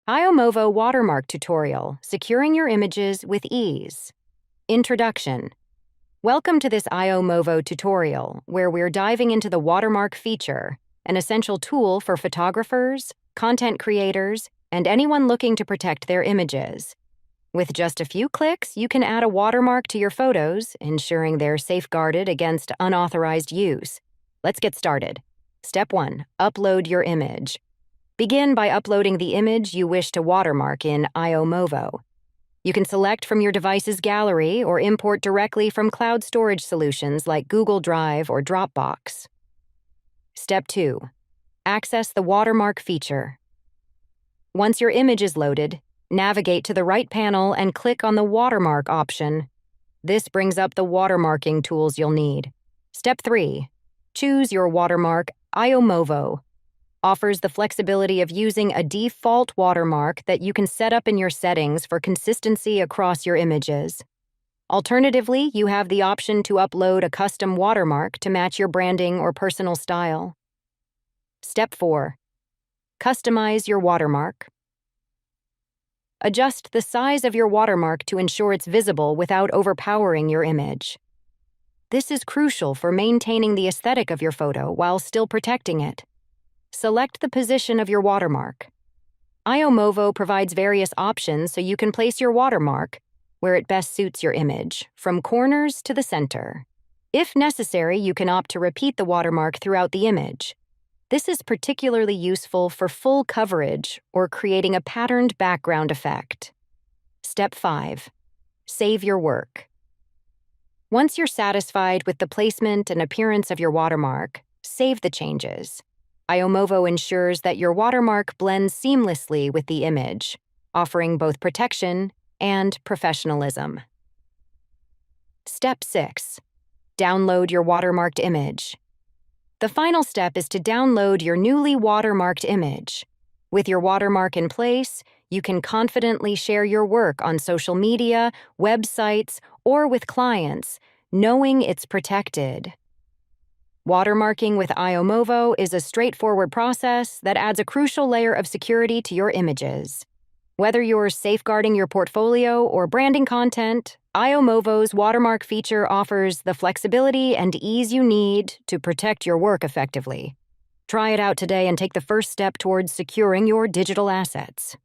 ioMoVo Watermark Tutorial, Securing Your Images with Ease. Introduction. Welcome to this ioMoVo tutorial, where we're diving into the watermark feature, an essential tool for photographers, content creators, and anyone looking to protect their images. With just a few clicks, you can add a watermark to your photos, ensuring they're safeguarded against unauthorized use. Let's get started. Step 1. Upload your image. Begin by uploading the image you wish to watermark in ioMoVo. You can select from your device's gallery or import directly from cloud storage solutions like Google Drive or Dropbox. Step 2. Access the watermark feature. Once your image is loaded, navigate to the right panel and click on the watermark option. This brings up the watermarking tools you'll need. Step 3. Choose your watermark. ioMoVo offers the flexibility of using a default watermark that you can set up in your settings for consistency across your images. Alternatively, you have the option to upload a custom watermark to match your branding or personal style. Step 4. Customize your watermark. Adjust the size of your watermark to ensure it's visible without overpowering your image. This is crucial for maintaining the aesthetic of your photo while still protecting it. Select the position of your watermark. ioMoVo provides various options so you can place your watermark where it best suits your image, from corners to the center. If necessary, you can opt to repeat the watermark throughout the image. This is particularly useful for full coverage or creating a patterned background effect. Step 5. Save your work. Once you're satisfied with the placement and appearance of your watermark, save the changes. ioMoVo ensures that your watermark blends seamlessly with the image, offering both protection and professionalism. Step 6. Download your watermarked image. The final step is to download your newly watermarked image. With your watermark in place, you can confidently share your work on social media, websites, or with clients, knowing it's protected. Watermarking with ioMoVo is a straightforward process that adds a crucial layer of security to your images. Whether you're safeguarding your portfolio or branding content, ioMoVo's watermark feature offers the flexibility and ease you need to protect your work effectively. Try it out today and take the first step towards securing your digital assets.